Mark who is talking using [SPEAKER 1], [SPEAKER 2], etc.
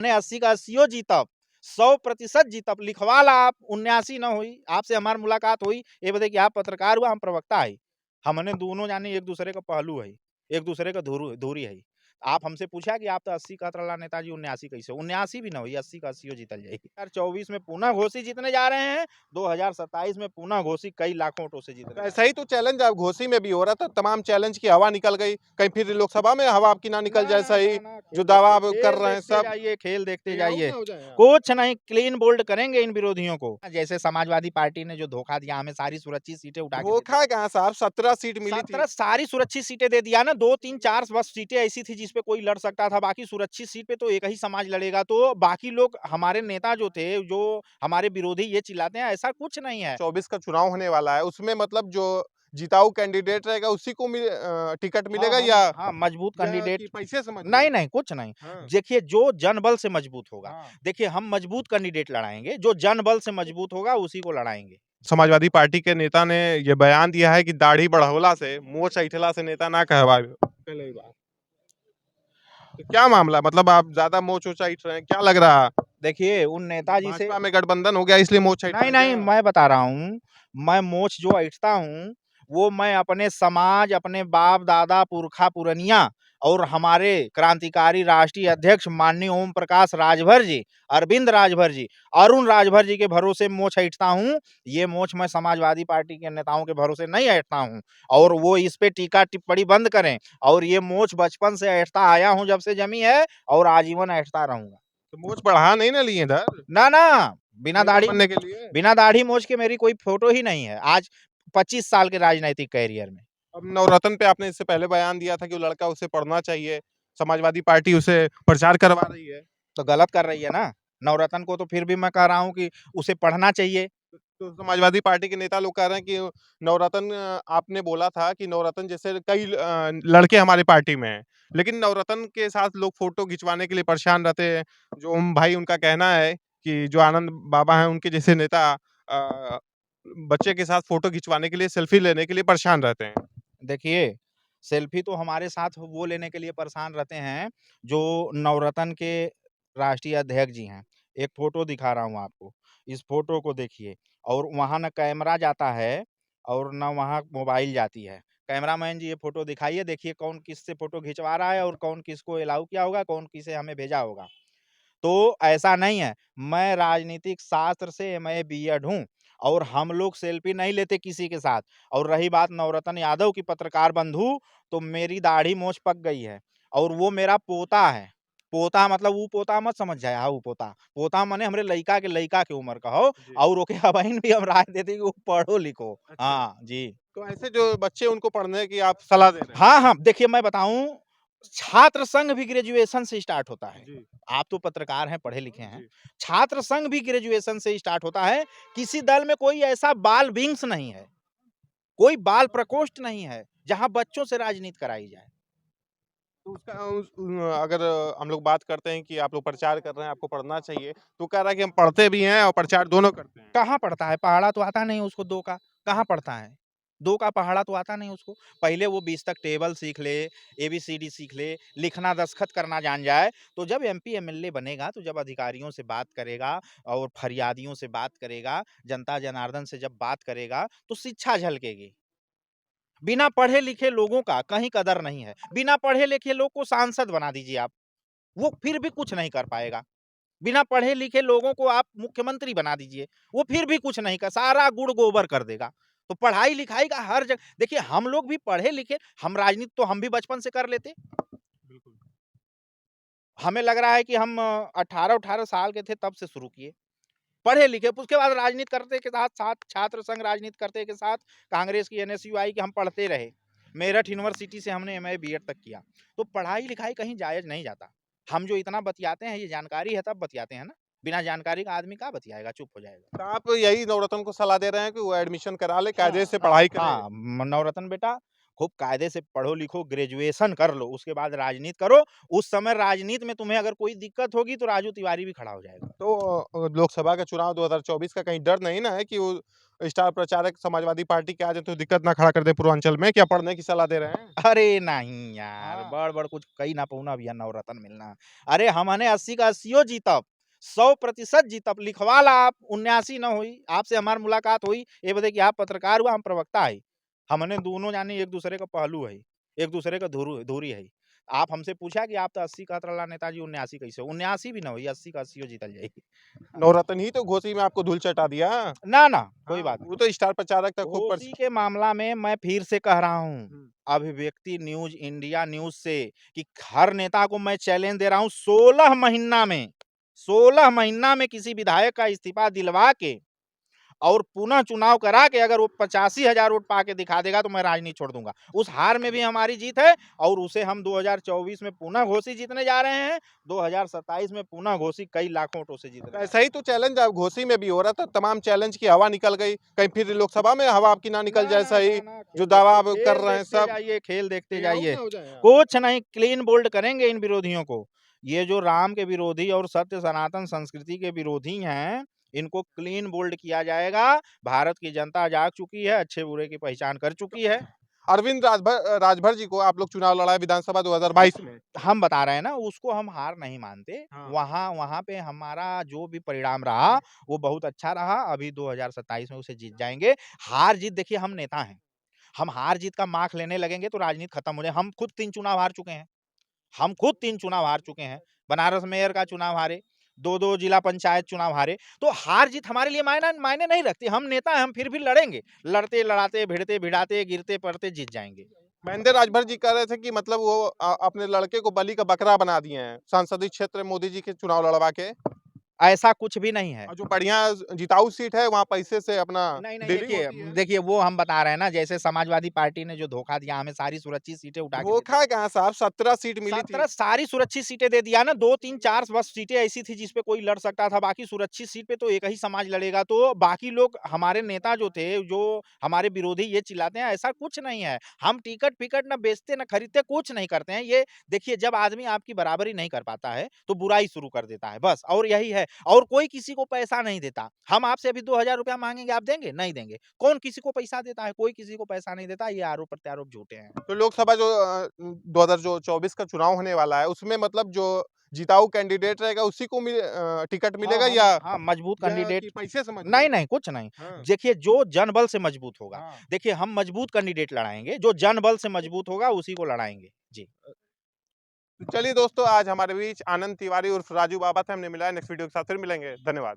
[SPEAKER 1] ने 80 का 80 जीतब, 100% जीतब। लिखवा ला आप, 79 न हुई। आपसे हमार मुलाकात हुई, ये बदे कि आप पत्रकार हुआ, हम प्रवक्ता है। हमने दोनों जाने एक दूसरे का पहलू है, एक दूसरे का धूरी है। आप हमसे पूछा कि आप तो 80 कहत रहला नेताजी, 79 कैसे? 79 भी न हुई, 80 का 80 जीतल जाएगी। 2024 में पुनः घोसी जीतने जा रहे हैं, 2027 में पुनः घोसी कई लाखों वोटों से जीतने।
[SPEAKER 2] ऐसा ही तो चैलेंज अब घोसी में भी हो रहा था, तमाम चैलेंज की हवा निकल गई, कहीं फिर लोकसभा में हवा आपकी ना निकल जाए। सही जो दावा आप कर रहे हैं सब
[SPEAKER 1] जाइए, खेल देखते
[SPEAKER 2] प्ले आउट
[SPEAKER 1] जाइए,
[SPEAKER 2] ना हो जाए।
[SPEAKER 1] कुछ नहीं, क्लीन बोल्ड करेंगे इन विरोधियों को। जैसे समाजवादी पार्टी ने जो धोखा दिया, हमें सारी सुरक्षित सीटें उठा के दे दी।
[SPEAKER 2] धोखा कहाँ साहब, 17 सीट मिली थी।
[SPEAKER 1] 17 सारी सुरक्षित सीटें दे दिया ना, 2 3 4 बस सीटें ऐसी थी जिसपे कोई लड़ सकता था, बाकी सुरक्षित सीट पे तो एक ही समाज लड़ेगा। तो बाकी लोग, हमारे नेता जो थे, जो हमारे विरोधी ये चिल्लाते हैं, ऐसा कुछ नहीं है।
[SPEAKER 2] 24 का चुनाव होने वाला है, उसमें मतलब जो जिताऊ कैंडिडेट रहेगा उसी को टिकट मिलेगा या
[SPEAKER 1] हाँ, मजबूत कैंडिडेट।
[SPEAKER 2] कि पैसे से मजबूत?
[SPEAKER 1] नहीं, नहीं, कुछ नहीं।
[SPEAKER 2] हाँ।
[SPEAKER 1] देखिए, जो जनबल से मजबूत होगा,
[SPEAKER 2] हाँ।
[SPEAKER 1] देखिए हम मजबूत कैंडिडेट लड़ाएँगे, जो जनबल से मजबूत होगा उसी को लड़ाएँगे।
[SPEAKER 2] समाजवादी पार्टी के नेता ने ये बयान दिया है कि दाढ़ी बढ़ौला से, मूंछ ऐंठला से नेता ना कहवाए। पहले ही बात। तो क्या मामला, मतलब आप ज्यादा मूंछ ऊंच ऐंठ रहे हैं, क्या लग रहा है?
[SPEAKER 1] देखिए, उन नेताजी से
[SPEAKER 2] भाजपा में गठबंधन हो गया इसलिए मूंछ ऐंठ
[SPEAKER 1] नहीं,
[SPEAKER 2] रहे हैं
[SPEAKER 1] नहीं,
[SPEAKER 2] क्या?
[SPEAKER 1] मैं बता रहा हूँ, मैं मोछ जो ऐंठता हूँ, वो मैं अपने समाज, अपने बाप-दादा, पुरखा-पुरनिया और हमारे क्रांतिकारी राष्ट्रीय अध्यक्ष माननीय ओम प्रकाश राजभर जी, अरविंद राजभर जी, अरुण राजभर जी के भरोसे मोछ ऐंठता हूँ। ये मोछ मैं समाजवादी पार्टी के नेताओं के भरोसे नहीं ऐंठता हूँ, और वो इस पे टीका-टिप्पणी बंद करें। और ये मोछ बचपन से ऐंठता आया हूँ, जब से जमी है, और आजीवन ऐंठता रहूँगा।
[SPEAKER 2] तो मूंछ बढ़ा नहीं ना लिए इधर
[SPEAKER 1] ना, ना, बिना
[SPEAKER 2] नेता
[SPEAKER 1] दाढ़ी
[SPEAKER 2] बनने के लिए?
[SPEAKER 1] बिना दाढ़ी मूंछ के मेरी कोई फ़ोटो ही नहीं है, आज 25 साल के राजनैतिक करियर में।
[SPEAKER 2] अब नवरत्न पे आपने इससे पहले बयान दिया था कि वो लड़का उसे पढ़ना चाहिए, समाजवादी पार्टी उसे प्रचार करवा रही है।
[SPEAKER 1] तो गलत कर रही है ना, नवरत्न को तो फिर भी मैं कह रहा हूँ कि उसे पढ़ना चाहिए।
[SPEAKER 2] तो समाजवादी पार्टी के नेता लोग कह रहे हैं कि नवरत्न, आपने बोला था कि नवरत्न जैसे कई लड़के हमारी पार्टी में हैं, लेकिन नवरत्न के साथ लोग फोटो खिंचवाने के लिए परेशान रहते हैं। जो ओम भाई, उनका कहना है कि जो आनंद बाबा हैं, उनके जैसे नेता बच्चे के साथ फोटो खिंचवाने के लिए, सेल्फी लेने के लिए परेशान रहते हैं।
[SPEAKER 1] देखिए, सेल्फी तो हमारे साथ वो लेने के लिए परेशान रहते हैं, जो नवरत्न के राष्ट्रीय अध्यक्ष जी हैं। एक फ़ोटो दिखा रहा हूँ आपको, इस फ़ोटो को देखिए, और वहाँ ना कैमरा जाता है और ना वहाँ मोबाइल जाती है। कैमरामैन जी, ये फ़ोटो दिखाइए, देखिए कौन किससे फ़ोटो खिंचवा रहा है और कौन किसको अलाउ किया होगा, कौन किसे हमें भेजा होगा। तो ऐसा नहीं है, मैं राजनीतिक शास्त्र से एमए बीएड हूँ, और हम लोग सेल्फी नहीं लेते किसी के साथ। और रही बात नवरत्न यादव की, पत्रकार बंधु, तो मेरी दाढ़ी मूंछ पक गई है, और वो मेरा पोता है। पोता मतलब वो पोता मत समझ जाए, हाँ, वो पोता। पोता माने हमरे लइका के उम्र का हो,
[SPEAKER 2] जी।
[SPEAKER 1] और ओके अबहिन भी हम राय देते कि वो पढ़ो लिखो।
[SPEAKER 2] अच्छा।
[SPEAKER 1] हाँ, जी।
[SPEAKER 2] तो ऐसे जो बच्चे, उनको पढ़ने की आप सलाह दे रहे हैं?
[SPEAKER 1] हाँ, हाँ, देखिए मैं बताऊँ, छात्र संघ भी ग्रेजुएशन से स्टार्ट होता है।
[SPEAKER 2] जी।
[SPEAKER 1] आप तो पत्रकार हैं, पढ़े-लिखे हैं।
[SPEAKER 2] जी।
[SPEAKER 1] छात्र संघ भी ग्रेजुएशन से स्टार्ट होता है। किसी दल में कोई ऐसा बाल विंग्स नहीं है, कोई बाल प्रकोष्ठ नहीं है, जहाँ बच्चों से राजनीति कराई जाए।
[SPEAKER 2] तो उसका अगर हम लोग बात करते हैं कि आप लोग प्रचार कर रहे हैं, आपको पढ़ना चाहिए, तो कह रहा है कि हम पढ़ते भी हैं और प्रचार दोनों करते हैं।
[SPEAKER 1] कहाँ पढ़ता है? पहाड़ा तो आता नहीं उसको 2 का, कहाँ पढ़ता है? 2 का पहाड़ा तो आता नहीं उसको। पहले वो 20 तक टेबल सीख ले, एबीसीडी सीख ले, लिखना दस्तखत करना जान जाए, तो जब एमपी एमएलए बनेगा, तो जब अधिकारियों से बात करेगा और फरियादियों से बात करेगा, जनता जनार्दन से जब बात करेगा, तो शिक्षा झलकेगी। बिना पढ़े-लिखे लोगों का कहीं कदर नहीं है। बिना पढ़े-लिखे लोग को सांसद बना दीजिए आप, वो फिर भी कुछ नहीं कर पाएगा। बिना पढ़े-लिखे लोगों को आप मुख्यमंत्री बना दीजिए, वो फिर भी कुछ नहीं कर, सारा गुड़ गोबर कर देगा। तो पढ़ाई-लिखाई का हर जगह देखिए, हम लोग भी पढ़े-लिखे, हम राजनीति तो हम भी बचपन से कर लेते।
[SPEAKER 2] बिल्कुल।
[SPEAKER 1] हमें लग रहा है कि हम 18-18 साल के थे तब से शुरू किए। पढ़े-लिखे, उसके बाद राजनीति करते के साथ-साथ छात्र संघ राजनीति करते के साथ कांग्रेस की एनएसयूआई की हम पढ़ते रहे। मेरठ यूनिवर्सिटी से हमने एमए बीएड तक किया। तो पढ़ाई-लिखाई कहीं जायज़ नहीं जाता। हम जो इतना बतियाते हैं, ये जानकारी है तब बतियाते हैं ना। बिना जानकारी का आदमी कहाँ बतियाएगा, चुप हो जाएगा।
[SPEAKER 2] तो आप यही नवरत्न को सलाह दे रहे हैं कि वो एडमिशन करा ले, कायदे
[SPEAKER 1] हाँ,
[SPEAKER 2] से पढ़ाई करे?
[SPEAKER 1] हाँ, नवरत्न बेटा, खूब कायदे से पढ़ो-लिखो, ग्रेजुएशन कर लो, उसके बाद राजनीति करो। उस समय राजनीति में तुम्हें अगर कोई दिक्कत होगी, तो राजू तिवारी भी खड़ा हो जाएगा।
[SPEAKER 2] तो लोकसभा का चुनाव 2024 का कहीं डर नहीं ना है कि वो स्टार प्रचारक समाजवादी पार्टी के आ जाएँ तो दिक्कत ना खड़ा कर दें पूर्वांचल में? क्या पढ़ने की सलाह दे रहे हैं?
[SPEAKER 1] अरे नहीं यार,
[SPEAKER 2] हाँ।
[SPEAKER 1] बड़-बड़ कुछ कही ना पऊना भैया नवरत्न मिलना। अरे हमने 80 का 80 जीतब, 100% जीतब, लिखवा ला आप 79 ना होई, आपसे हमार मुलाकात होई, ये बदे कि आप पत्रकार हुआ, हम प्रवक्ता हई। हमने दोनों जानी एक-दूसरे का पहलू हई, एक-दूसरे का धुरी हई। आप हमसे पूछा कि आप तो 80 कहत रहला नेताजी 79 कैसे? 79 भी ना होई, 80 का 80 जीतल जाई।
[SPEAKER 2] नवरत्न ही तो घोसी में आपको धूल चटा दिया।
[SPEAKER 1] ना, ना, कोई
[SPEAKER 2] हाँ,
[SPEAKER 1] बात
[SPEAKER 2] वो
[SPEAKER 1] नहीं।
[SPEAKER 2] तो स्टार प्रचारक था खूब
[SPEAKER 1] घोसी के मामला में मैं फिर से कह रहा हूँ,
[SPEAKER 2] हुँ।
[SPEAKER 1] अभिव्यक्ति न्यूज़, इंडिया न्यूज़ से कि हर नेता को मैं चैलेंज दे रहा हूँ 16 महीना में किसी विधायक का इस्तीफा दिलवा के और पुनः चुनाव करा के अगर वो 85,000 वोट पा के दिखा देगा तो मैं राजनीति छोड़ दूँगा। उस हार में भी हमारी जीत है और उसे हम 2024 में पुनः घोसी जीतने जा रहे हैं, 2027 में पुनः घोसी कई लाखों वोटों से जीतने जा
[SPEAKER 2] ऐसा ही तो चैलेंज अब घोसी में भी हो रहा था, तमाम चैलेंज की हवा निकल गई, कहीं फिर लोकसभा में हवा आपकी ना निकल
[SPEAKER 1] ना,
[SPEAKER 2] जाए
[SPEAKER 1] ना, ना,
[SPEAKER 2] सही,
[SPEAKER 1] ना,
[SPEAKER 2] जो दावा आप कर
[SPEAKER 1] खेल
[SPEAKER 2] रहे हैं
[SPEAKER 1] देखते
[SPEAKER 2] सब
[SPEAKER 1] जाइए, खेल देखते
[SPEAKER 2] कहीं आउट
[SPEAKER 1] जाइए।
[SPEAKER 2] ना हो जाएँ आप?
[SPEAKER 1] कुछ नहीं क्लीन बोल्ड करेंगे इन विरोधियों को। ये जो राम के विरोधी और सत्य सनातन संस्कृति के विरोधी हैं, इनको क्लीन बोल्ड किया जाएगा। भारत की जनता जाग चुकी है, अच्छे-बुरे की पहचान कर चुकी है।
[SPEAKER 2] अरविंद राजभर जी को आप लोग चुनाव लड़ाए विधानसभा 2022 में।
[SPEAKER 1] हम बता रहे हैं ना, उसको हम हार नहीं मानते।
[SPEAKER 2] हाँ।
[SPEAKER 1] वहाँ वहाँ पे हमारा जो भी परिणाम रहा, वो बहुत अच्छा रहा। अभी 2027 में उसे जीत जाएँगे। हार-जीत देखिए हम नेता हैं। हम हार-जीत का माख लेने लगेंगे तो राजनीति खत्म हो जाए हम खुद 3 चुनाव हार चुके हैं। हम खुद 3 चुनाव हार चुके हैं। बनारस मेयर का चुनाव हारे, 2-2 जिला पंचायत चुनाव हारे। तो हार-जीत हमारे लिए मायना मायने नहीं रखती। हम नेता हैं, हम फिर भी लड़ेंगे। लड़ते-लड़ाते, भिड़ते-भिड़ाते, गिरते-पड़ते जीत जाएँगे।
[SPEAKER 2] महेंद्र राजभर जी कह रहे थे कि मतलब वो अपने लड़के को बलि का बकरा बना दिए हैं, संसदीय क्षेत्र मोदी जी के चुनाव लड़वा के।
[SPEAKER 1] ऐसा कुछ भी नहीं है।
[SPEAKER 2] और जो बढ़िया जिताऊ सीट है, वहाँ पैसे से अपना
[SPEAKER 1] नहीं, नहीं
[SPEAKER 2] डीलिंग
[SPEAKER 1] देखिए
[SPEAKER 2] होती है।
[SPEAKER 1] देखिए वो हम बता रहे हैं ना जैसे समाजवादी पार्टी ने जो धोखा दिया हमें सारी सुरक्षित सीटें उठा के दे दी।
[SPEAKER 2] धोखा कहाँ साहब 17 सीट मिली थी।
[SPEAKER 1] 17 सारी सुरक्षित सीटें दे दिया ना 2, 3, 4 बस सीटें ऐसी थी जिस पे कोई लड़ सकता था, बाकी सुरक्षित सीट पे तो एक ही समाज लड़ेगा। तो बाकी लोग हमारे नेता जो थे, जो हमारे विरोधी ये चिल्लाते हैं ऐसा कुछ नहीं है। हम टिकट-फिकट ना बेचते ना खरीदते, कुछ नहीं करते हैं। ये देखिए जब आदमी आपकी बराबरी नहीं कर पाता है, तो बुराई शुरू कर देता है बस और यही है। और कोई किसी को पैसा नहीं देता। हम आपसे अभी ₹2000 माँगेंगे, आप देंगे? नहीं देंगे। कौन किसी को पैसा देता है? कोई किसी को पैसा नहीं देता। ये आरोप-प्रत्यारोप झूठे हैं।
[SPEAKER 2] तो लोकसभा जो 2024 का चुनाव होने वाला है, उसमें मतलब जो जिताऊ कैंडिडेट रहेगा उसी को टिकट
[SPEAKER 1] हाँ,
[SPEAKER 2] मिलेगा या
[SPEAKER 1] हाँ, मजबूत
[SPEAKER 2] कि
[SPEAKER 1] कैंडिडेट
[SPEAKER 2] पैसे से
[SPEAKER 1] नहीं,
[SPEAKER 2] मजबूत?
[SPEAKER 1] नहीं, कुछ नहीं।
[SPEAKER 2] हाँ,
[SPEAKER 1] देखिए जो जनबल से मजबूत होगा,
[SPEAKER 2] हाँ।
[SPEAKER 1] देखिए हम मजबूत कैंडिडेट लड़ाएँगे, जो जनबल से मजबूत होगा उसी को लड़ाएँगे। जी।
[SPEAKER 2] तो चलिए दोस्तों आज हमारे बीच आनंद तिवारी उर्फ राजू बाबा थे, हमने मिलाया नेक्स्ट वीडियो के साथ फिर मिलेंगे। धन्यवाद।